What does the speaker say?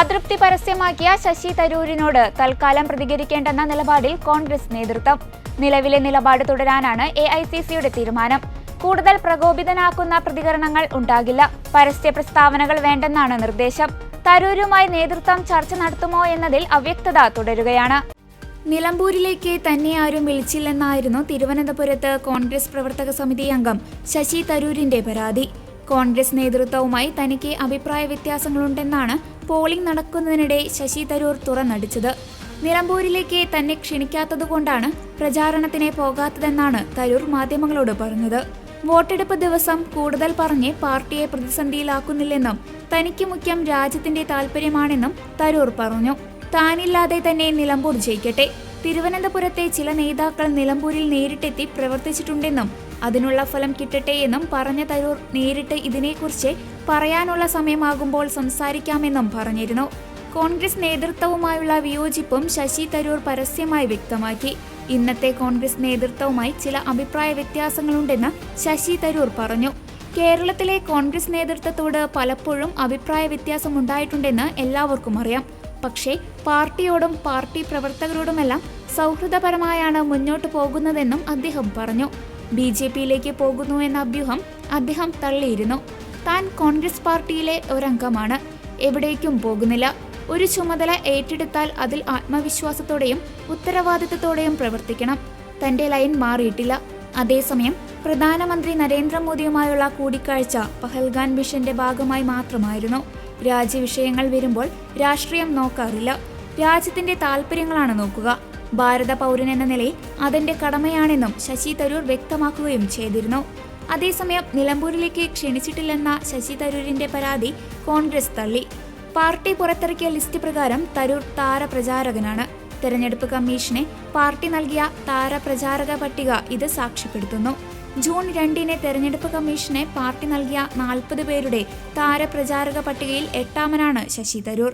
അതൃപ്തി പരസ്യമാക്കിയ ശശി തരൂരിനോട് തൽക്കാലം പ്രതികരിക്കേണ്ടെന്ന നിലപാടിൽ കോൺഗ്രസ് നേതൃത്വം. നിലവിലെ നിലപാട് തുടരാനാണ് AICCയുടെ തീരുമാനം. കൂടുതൽ പ്രകോപിതനാക്കുന്ന പ്രതികരണങ്ങൾ ഉണ്ടാകില്ല. പരസ്യ പ്രസ്താവനകൾ വേണ്ടെന്നാണ് നിർദ്ദേശം. തരൂരുമായി നേതൃത്വം ചർച്ച നടത്തുമോ എന്നതിൽ അവ്യക്തത തുടരുകയാണ്. നിലമ്പൂരിലേക്ക് തന്നെ ആരും വിളിച്ചില്ലെന്നായിരുന്നു തിരുവനന്തപുരത്ത് കോൺഗ്രസ് പ്രവർത്തക സമിതി അംഗം ശശി തരൂരിന്റെ പരാതി. കോൺഗ്രസ് നേതൃത്വവുമായി തനിക്ക് അഭിപ്രായ വ്യത്യാസങ്ങളുണ്ടെന്നാണ് പോളിംഗ് നടക്കുന്നതിനിടെ ശശി തരൂർ തുറന്നടിച്ചത്. നിലമ്പൂരിലേക്ക് തന്നെ ക്ഷണിക്കാത്തതുകൊണ്ടാണ് പ്രചാരണത്തിന് പോകാത്തതെന്നാണ് തരൂർ മാധ്യമങ്ങളോട് പറഞ്ഞത്. വോട്ടെടുപ്പ് ദിവസം കൂടുതൽ പറഞ്ഞ് പാർട്ടിയെ പ്രതിസന്ധിയിലാക്കുന്നില്ലെന്നും തനിക്ക് മുഖ്യം രാജ്യത്തിന്റെ താൽപര്യമാണെന്നും തരൂർ പറഞ്ഞു. താനില്ലാതെ തന്നെ നിലമ്പൂർ ജയിക്കട്ടെ. തിരുവനന്തപുരത്തെ ചില നേതാക്കൾ നിലമ്പൂരിൽ നേരിട്ടെത്തി പ്രവർത്തിച്ചിട്ടുണ്ടെന്നും അതിനുള്ള ഫലം കിട്ടട്ടെ എന്നും പറഞ്ഞ തരൂർ നേരിട്ട് ഇതിനെക്കുറിച്ച് പറയാനുള്ള സമയമാകുമ്പോൾ സംസാരിക്കാമെന്നും പറഞ്ഞിരുന്നു. കോൺഗ്രസ് നേതൃത്വവുമായുള്ള വിയോജിപ്പും ശശി തരൂർ പരസ്യമായി വ്യക്തമാക്കി. ഇന്നത്തെ കോൺഗ്രസ് നേതൃത്വവുമായി ചില അഭിപ്രായ വ്യത്യാസങ്ങളുണ്ടെന്ന് ശശി തരൂർ പറഞ്ഞു. കേരളത്തിലെ കോൺഗ്രസ് നേതൃത്വത്തോട് പലപ്പോഴും അഭിപ്രായ വ്യത്യാസമുണ്ടായിട്ടുണ്ടെന്ന് എല്ലാവർക്കും അറിയാം. പക്ഷേ പാർട്ടിയോടും പാർട്ടി പ്രവർത്തകരോടുമെല്ലാം സൗഹൃദപരമായാണ് മുന്നോട്ട് പോകുന്നതെന്നും അദ്ദേഹം പറഞ്ഞു. BJPയിലേക്ക് പോകുന്നു എന്ന അഭ്യൂഹം അദ്ദേഹം തള്ളിയിരുന്നു. താൻ കോൺഗ്രസ് പാർട്ടിയിലെ ഒരംഗമാണ്, എവിടേക്കും പോകുന്നില്ല. ഒരു ചുമതല ഏറ്റെടുത്താൽ അതിൽ ആത്മവിശ്വാസത്തോടെയും ഉത്തരവാദിത്തത്തോടെയും പ്രവർത്തിക്കണം. തന്റെ ലൈൻ മാറിയിട്ടില്ല. അതേസമയം പ്രധാനമന്ത്രി നരേന്ദ്രമോദിയുമായുള്ള കൂടിക്കാഴ്ച പഹൽഗാൻ മിഷന്റെ ഭാഗമായി മാത്രമായിരുന്നു. രാജ്യവിഷയങ്ങൾ വരുമ്പോൾ രാഷ്ട്രീയം നോക്കാറില്ല. രാജ്യത്തിന്റെ താൽപര്യങ്ങളാണ് നോക്കുക. ഭാരത പൗരൻ എന്ന നിലയിൽ അതെന്റെ കടമയാണെന്നും ശശി തരൂർ വ്യക്തമാക്കുകയും ചെയ്തിരുന്നു. അതേസമയം നിലമ്പൂരിലേക്ക് ക്ഷണിച്ചിട്ടില്ലെന്ന ശശി തരൂരിന്റെ പരാതി കോൺഗ്രസ് തള്ളി. പാർട്ടി പുറത്തിറക്കിയ ലിസ്റ്റ് പ്രകാരം തരൂർ താരപ്രചാരകനാണ്. തെരഞ്ഞെടുപ്പ് കമ്മീഷന് പാർട്ടി നൽകിയ താരപ്രചാരക പട്ടിക ഇത് സാക്ഷ്യപ്പെടുത്തുന്നു. ജൂൺ 2 തെരഞ്ഞെടുപ്പ് കമ്മീഷന് പാർട്ടി നൽകിയ 40 പേരുടെ താരപ്രചാരക പട്ടികയിൽ 8ാമനാണ് ശശി തരൂർ.